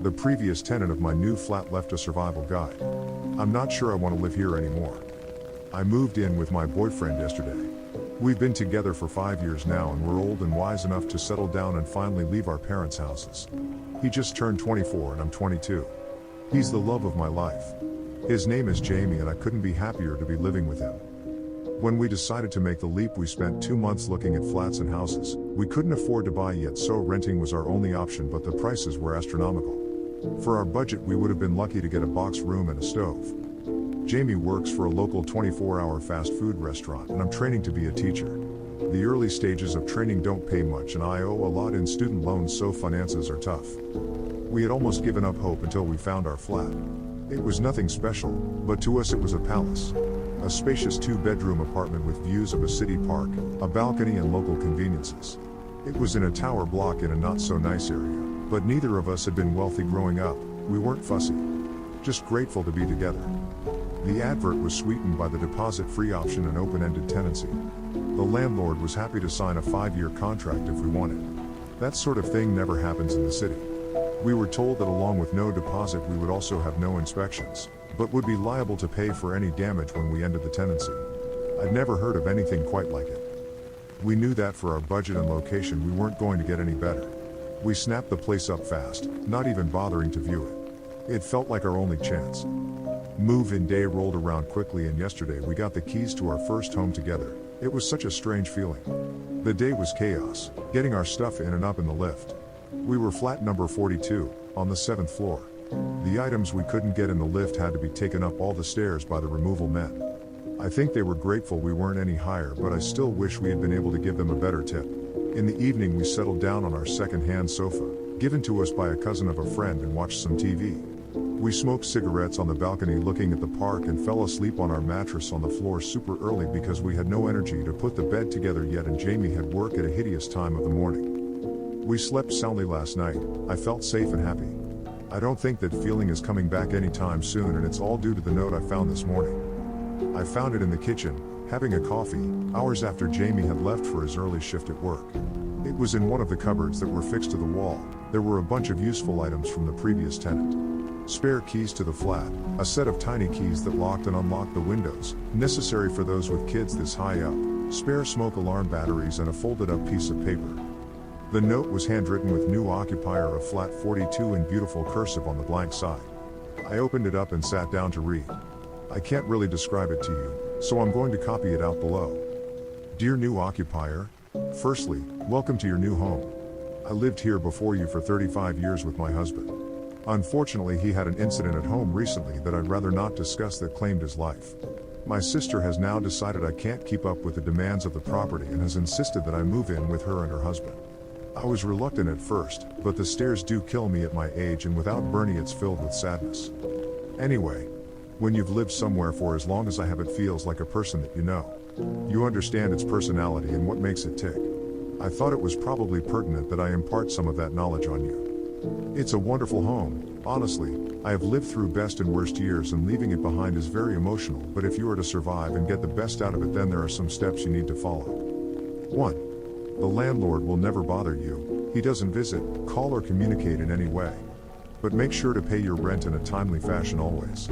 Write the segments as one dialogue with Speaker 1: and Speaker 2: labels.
Speaker 1: The previous tenant of my new flat left a survival guide. I'm not sure I want to live here anymore. I moved in with my boyfriend yesterday. We've been together for 5 years now and we're old and wise enough to settle down and finally leave our parents' houses. He just turned 24 and I'm 22. He's the love of my life. His name is Jamie and I couldn't be happier to be living with him. When we decided to make the leap, we spent 2 months looking at flats and houses. We couldn't afford to buy yet, so renting was our only option, but the prices were astronomical. For our budget, we would have been lucky to get a box room and a stove. Jamie works for a local 24-hour fast food restaurant and I'm training to be a teacher. The early stages of training don't pay much and I owe a lot in student loans, so finances are tough. We had almost given up hope until we found our flat. It was nothing special, but to us it was a palace. A spacious 2-bedroom apartment with views of a city park, a balcony and local conveniences. It was in a tower block in a not-so-nice area, but neither of us had been wealthy growing up. We weren't fussy. Just grateful to be together. The advert was sweetened by the deposit-free option and open-ended tenancy. The landlord was happy to sign a 5-year contract if we wanted. That sort of thing never happens in the city. We were told that along with no deposit we would also have no inspections, but would be liable to pay for any damage when we ended the tenancy. I'd never heard of anything quite like it. We knew that for our budget and location we weren't going to get any better. We snapped the place up fast, not even bothering to view it. It felt like our only chance. Move-in day rolled around quickly and yesterday we got the keys to our first home together. It was such a strange feeling. The day was chaos, getting our stuff in and up in the lift. We were flat number 42, on the 7th floor. The items we couldn't get in the lift had to be taken up all the stairs by the removal men. I think they were grateful we weren't any higher, but I still wish we had been able to give them a better tip. In the evening we settled down on our second-hand sofa, given to us by a cousin of a friend, and watched some TV. We smoked cigarettes on the balcony looking at the park and fell asleep on our mattress on the floor super early because we had no energy to put the bed together yet and Jamie had work at a hideous time of the morning. We slept soundly last night. I felt safe and happy. I don't think that feeling is coming back anytime soon, and it's all due to the note I found this morning. I found it in the kitchen, having a coffee, hours after Jamie had left for his early shift at work. It was in one of the cupboards that were fixed to the wall. There were a bunch of useful items from the previous tenant. Spare keys to the flat, a set of tiny keys that locked and unlocked the windows, necessary for those with kids this high up, spare smoke alarm batteries and a folded up piece of paper. The note was handwritten with new occupier of flat 42 in beautiful cursive on the blank side. I opened it up and sat down to read. I can't really describe it to you, so I'm going to copy it out below. Dear new occupier, firstly, welcome to your new home. I lived here before you for 35 years with my husband. Unfortunately, he had an incident at home recently that I'd rather not discuss that claimed his life. My sister has now decided I can't keep up with the demands of the property and has insisted that I move in with her and her husband. I was reluctant at first, but the stairs do kill me at my age, and without Bernie it's filled with sadness. Anyway, when you've lived somewhere for as long as I have, it feels like a person that you know. You understand its personality and what makes it tick. I thought it was probably pertinent that I impart some of that knowledge on you. It's a wonderful home, honestly. I have lived through best and worst years, and leaving it behind is very emotional, but if you are to survive and get the best out of it, then there are some steps you need to follow. 1. The landlord will never bother you. He doesn't visit, call or communicate in any way. But make sure to pay your rent in a timely fashion always.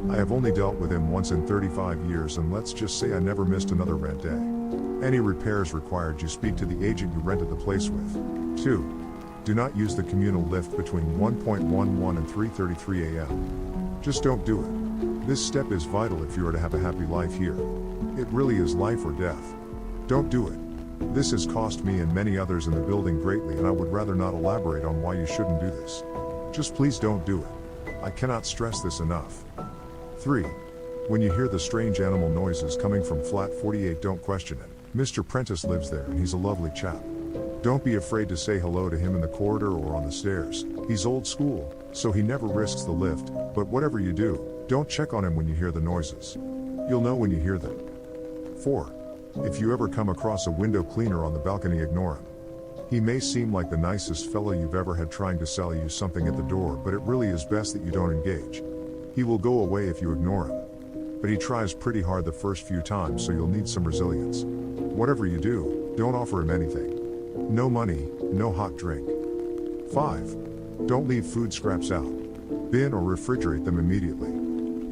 Speaker 1: I have only dealt with him once in 35 years, and let's just say I never missed another rent day. Any repairs required, you speak to the agent you rented the place with. 2. Do not use the communal lift between 1:11 and 3:33 a.m. Just don't do it. This step is vital if you are to have a happy life here. It really is life or death. Don't do it. This has cost me and many others in the building greatly, and I would rather not elaborate on why you shouldn't do this. Just please don't do it. I cannot stress this enough. 3. When you hear the strange animal noises coming from flat 48, don't question it. Mr. Prentice lives there and he's a lovely chap. Don't be afraid to say hello to him in the corridor or on the stairs. He's old school, so he never risks the lift, but whatever you do, don't check on him when you hear the noises. You'll know when you hear them. 4. If you ever come across a window cleaner on the balcony, ignore him. He may seem like the nicest fellow you've ever had trying to sell you something at the door, but it really is best that you don't engage. He will go away if you ignore him. But he tries pretty hard the first few times, so you'll need some resilience. Whatever you do, don't offer him anything. No money, no hot drink. 5. Don't leave food scraps out. Bin or refrigerate them immediately.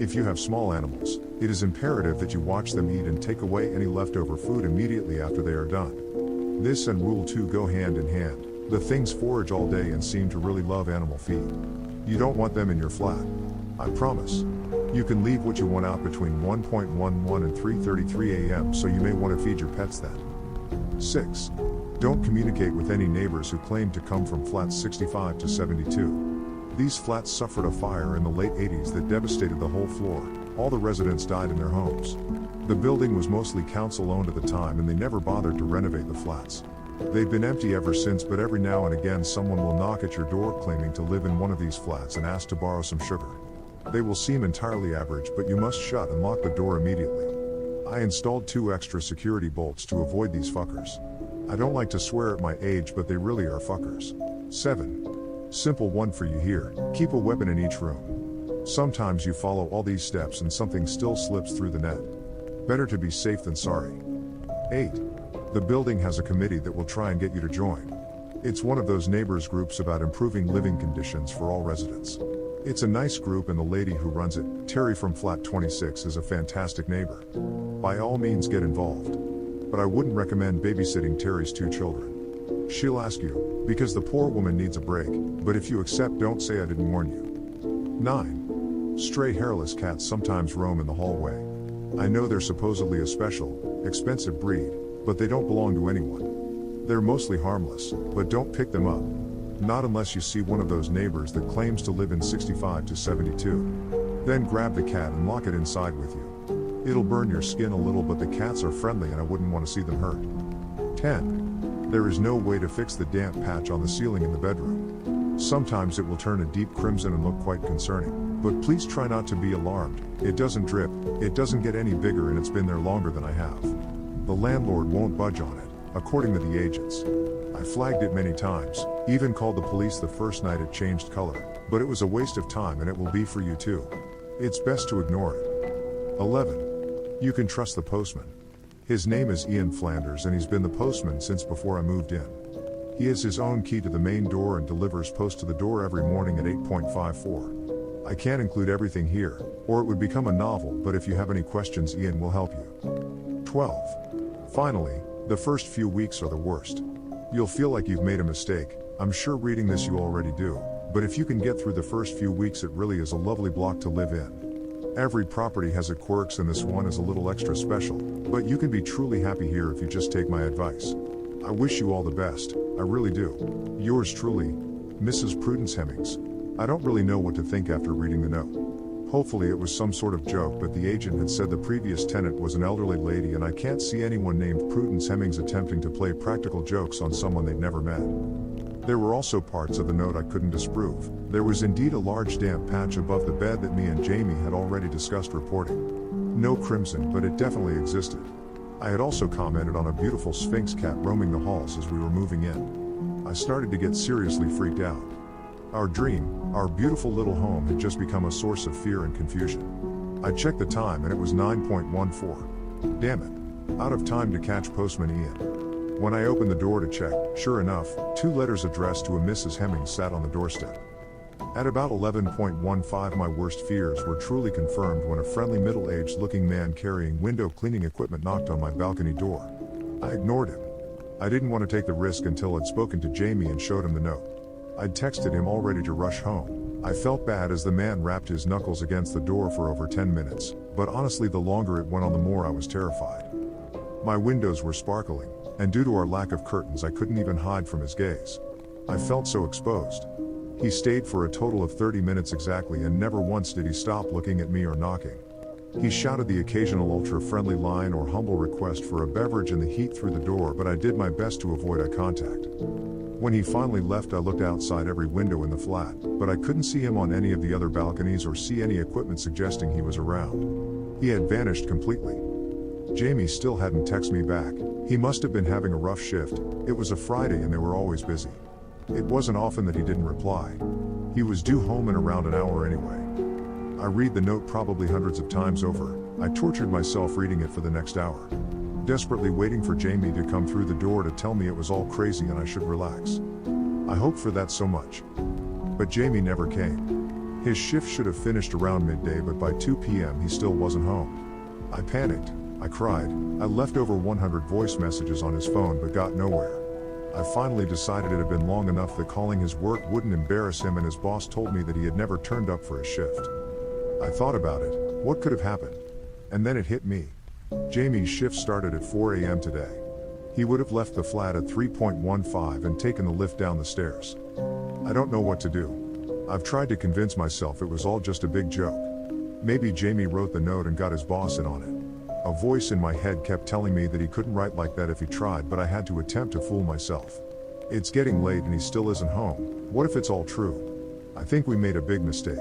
Speaker 1: If you have small animals, it is imperative that you watch them eat and take away any leftover food immediately after they are done. This and Rule 2 go hand in hand. The things forage all day and seem to really love animal feed. You don't want them in your flat. I promise. You can leave what you want out between 1:11 and 3:33 a.m. so you may want to feed your pets then. 6. Don't communicate with any neighbors who claim to come from flats 65 to 72. These flats suffered a fire in the late 80s that devastated the whole floor. All the residents died in their homes. The building was mostly council-owned at the time and they never bothered to renovate the flats. They've been empty ever since, but every now and again someone will knock at your door claiming to live in one of these flats and ask to borrow some sugar. They will seem entirely average, but you must shut and lock the door immediately. I installed 2 extra security bolts to avoid these fuckers. I don't like to swear at my age, but they really are fuckers. 7. Simple one for you here, keep a weapon in each room. Sometimes you follow all these steps and something still slips through the net. Better to be safe than sorry. 8. The building has a committee that will try and get you to join. It's one of those neighbors groups about improving living conditions for all residents. It's a nice group and the lady who runs it, Terry from flat 26, is a fantastic neighbor. By all means get involved. But I wouldn't recommend babysitting Terry's 2 children. She'll ask you, because the poor woman needs a break, but if you accept, don't say I didn't warn you. 9. Stray hairless cats sometimes roam in the hallway. I know they're supposedly a special, expensive breed, but they don't belong to anyone. They're mostly harmless, but don't pick them up. Not unless you see one of those neighbors that claims to live in 65 to 72. Then grab the cat and lock it inside with you. It'll burn your skin a little, but the cats are friendly and I wouldn't want to see them hurt. 10. There is no way to fix the damp patch on the ceiling in the bedroom. Sometimes it will turn a deep crimson and look quite concerning, but please try not to be alarmed. It doesn't drip, it doesn't get any bigger, and it's been there longer than I have. The landlord won't budge on it, according to the agents. I flagged it many times, even called the police the first night it changed color, but it was a waste of time and it will be for you too. It's best to ignore it. 11. You can trust the postman. His name is Ian Flanders and he's been the postman since before I moved in. He has his own key to the main door and delivers post to the door every morning at 8:54. I can't include everything here, or it would become a novel, but if you have any questions, Ian will help you. 12. Finally, the first few weeks are the worst. You'll feel like you've made a mistake. I'm sure reading this you already do, but if you can get through the first few weeks, it really is a lovely block to live in. Every property has its quirks and this one is a little extra special, but you can be truly happy here if you just take my advice. I wish you all the best, I really do. Yours truly, Mrs. Prudence Hemmings. I don't really know what to think after reading the note. Hopefully it was some sort of joke, but the agent had said the previous tenant was an elderly lady and I can't see anyone named Prudence Hemmings attempting to play practical jokes on someone they'd never met. There were also parts of the note I couldn't disprove. There was indeed a large damp patch above the bed that me and Jamie had already discussed reporting. No crimson, but it definitely existed. I had also commented on a beautiful Sphinx cat roaming the halls as we were moving in. I started to get seriously freaked out. Our dream, our beautiful little home, had just become a source of fear and confusion. I checked the time and it was 9:14. Damn it. Out of time to catch postman Ian. When I opened the door to check, sure enough, 2 letters addressed to a Mrs. Hemmings sat on the doorstep. At about 11:15, my worst fears were truly confirmed when a friendly middle-aged looking man carrying window cleaning equipment knocked on my balcony door. I ignored him. I didn't want to take the risk until I'd spoken to Jamie and showed him the note. I'd texted him all ready to rush home. I felt bad as the man rapped his knuckles against the door for over 10 minutes, but honestly the longer it went on the more I was terrified. My windows were sparkling, and due to our lack of curtains I couldn't even hide from his gaze. I felt so exposed. He stayed for a total of 30 minutes exactly, and never once did he stop looking at me or knocking. He shouted the occasional ultra-friendly line or humble request for a beverage in the heat through the door, but I did my best to avoid eye contact. When he finally left, I looked outside every window in the flat, but I couldn't see him on any of the other balconies or see any equipment suggesting he was around. He had vanished completely. Jamie still hadn't texted me back. He must have been having a rough shift. It was a Friday and they were always busy. It wasn't often that he didn't reply. He was due home in around an hour anyway. I read the note probably hundreds of times over. I tortured myself reading it for the next hour, desperately waiting for Jamie to come through the door to tell me it was all crazy and I should relax. I hoped for that so much. But Jamie never came. His shift should have finished around midday, but by 2 p.m. he still wasn't home. I panicked, I cried, I left over 100 voice messages on his phone but got nowhere. I finally decided it had been long enough that calling his work wouldn't embarrass him, and his boss told me that he had never turned up for his shift. I thought about it, what could have happened? And then it hit me. Jamie's shift started at 4 a.m. today. He would have left the flat at 3.15 and taken the lift down the stairs. I don't know what to do. I've tried to convince myself it was all just a big joke. Maybe Jamie wrote the note and got his boss in on it. A voice in my head kept telling me that he couldn't write like that if he tried, but I had to attempt to fool myself. It's getting late and he still isn't home. What if it's all true? I think we made a big mistake.